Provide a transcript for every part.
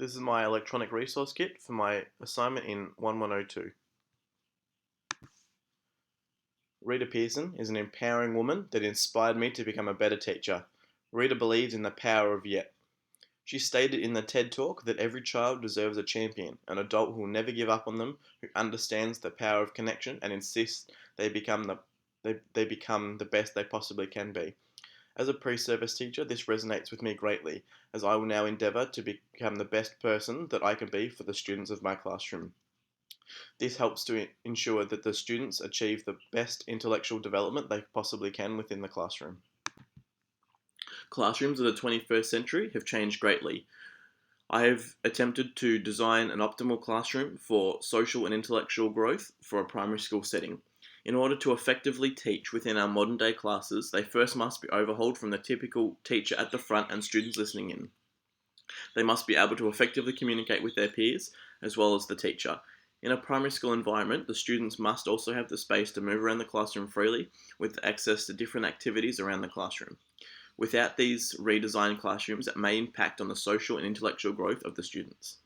This is my electronic resource kit for my assignment in 1102. Rita Pearson is an empowering woman that inspired me to become a better teacher. Rita believes in the power of yet. She stated in the TED Talk that every child deserves a champion, an adult who will never give up on them, who understands the power of connection and insists they become the best they possibly can be. As a pre-service teacher, this resonates with me greatly, as I will now endeavour to become the best person that I can be for the students of my classroom. This helps to ensure that the students achieve the best intellectual development they possibly can within the classroom. Classrooms of the 21st century have changed greatly. I have attempted to design an optimal classroom for social and intellectual growth for a primary school setting. In order to effectively teach within our modern day classes, they first must be overhauled from the typical teacher at the front and students listening in. They must be able to effectively communicate with their peers as well as the teacher. In a primary school environment, the students must also have the space to move around the classroom freely with access to different activities around the classroom. Without these redesigned classrooms, it may impact on the social and intellectual growth of the students.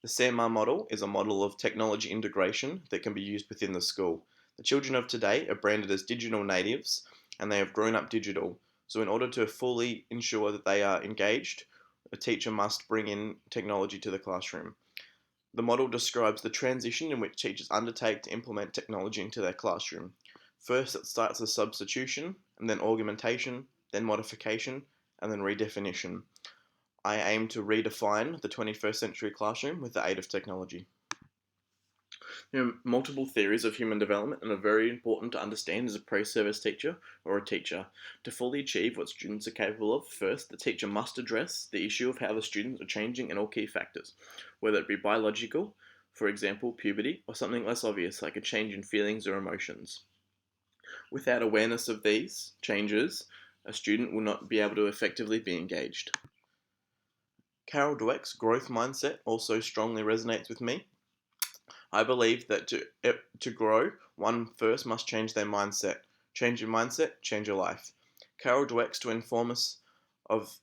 The SAMR model is a model of technology integration that can be used within the school. The children of today are branded as digital natives and they have grown up digital. So in order to fully ensure that they are engaged, a teacher must bring in technology to the classroom. The model describes the transition in which teachers undertake to implement technology into their classroom. First, it starts as substitution, and then augmentation, then modification, and then redefinition. I aim to redefine the 21st century classroom with the aid of technology. There are multiple theories of human development and are very important to understand as a pre-service teacher or a teacher. To fully achieve what students are capable of, first, the teacher must address the issue of how the students are changing in all key factors, whether it be biological, for example, puberty, or something less obvious like a change in feelings or emotions. Without awareness of these changes, a student will not be able to effectively be engaged. Carol Dweck's growth mindset also strongly resonates with me. I believe that to grow, one first must change their mindset. Change your mindset, change your life. Carol Dweck's to inform us of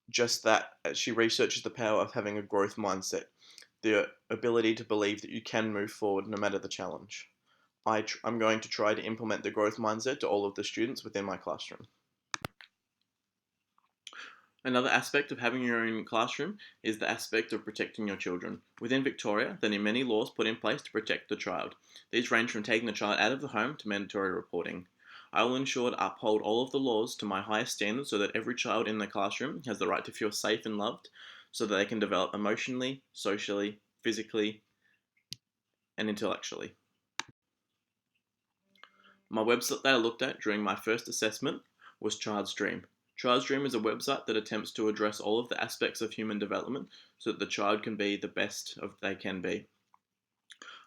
just that as she researches the power of having a growth mindset, the ability to believe that you can move forward no matter the challenge. I'm going to try to implement the growth mindset to all of the students within my classroom. Another aspect of having your own classroom is the aspect of protecting your children. Within Victoria, there are many laws put in place to protect the child. These range from taking the child out of the home to mandatory reporting. I will ensure to uphold all of the laws to my highest standards so that every child in the classroom has the right to feel safe and loved so that they can develop emotionally, socially, physically, and intellectually. My website that I looked at during my first assessment was Child's Dream. Child's Dream is a website that attempts to address all of the aspects of human development so that the child can be the best of they can be.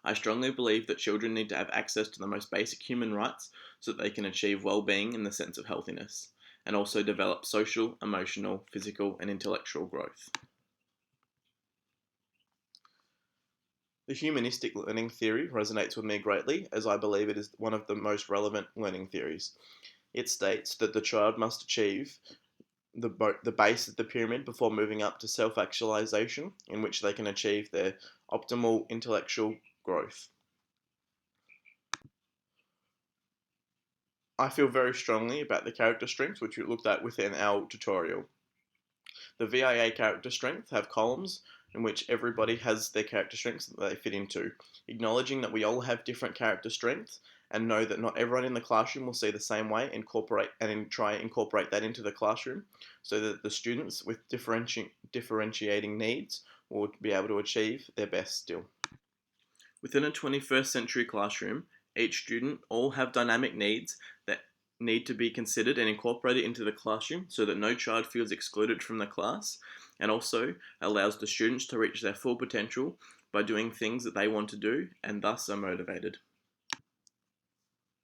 I strongly believe that children need to have access to the most basic human rights so that they can achieve well-being in the sense of healthiness and also develop social, emotional, physical, and intellectual growth. The humanistic learning theory resonates with me greatly as I believe it is one of the most relevant learning theories. It states that the child must achieve the base of the pyramid before moving up to self-actualization, in which they can achieve their optimal intellectual growth. I feel very strongly about the character strengths which we looked at within our tutorial. The VIA character strengths have columns in which everybody has their character strengths that they fit into, acknowledging that we all have different character strengths and know that not everyone in the classroom will see the same way, try and incorporate that into the classroom so that the students with differentiating needs will be able to achieve their best still. Within a 21st century classroom, each student all have dynamic needs that need to be considered and incorporated into the classroom so that no child feels excluded from the class and also allows the students to reach their full potential by doing things that they want to do and thus are motivated.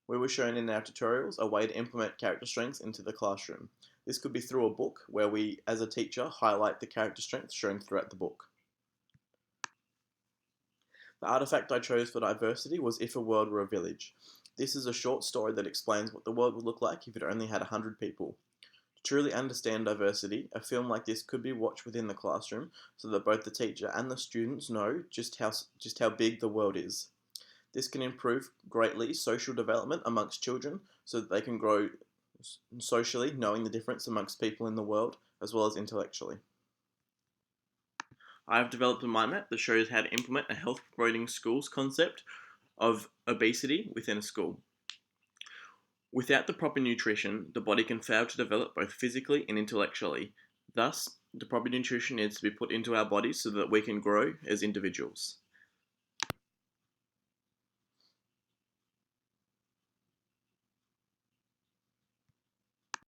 We were shown in our tutorials a way to implement character strengths into the classroom. This could be through a book where we, as a teacher, highlight the character strengths shown throughout the book. The artifact I chose for diversity was If a World Were a Village. This is a short story that explains what the world would look like if it only had 100 people. To truly understand diversity, a film like this could be watched within the classroom so that both the teacher and the students know just how big the world is. This can improve greatly social development amongst children so that they can grow socially, knowing the difference amongst people in the world, as well as intellectually. I have developed a mind map that shows how to implement a health promoting schools concept of obesity within a school. Without the proper nutrition, the body can fail to develop both physically and intellectually. Thus, the proper nutrition needs to be put into our bodies so that we can grow as individuals.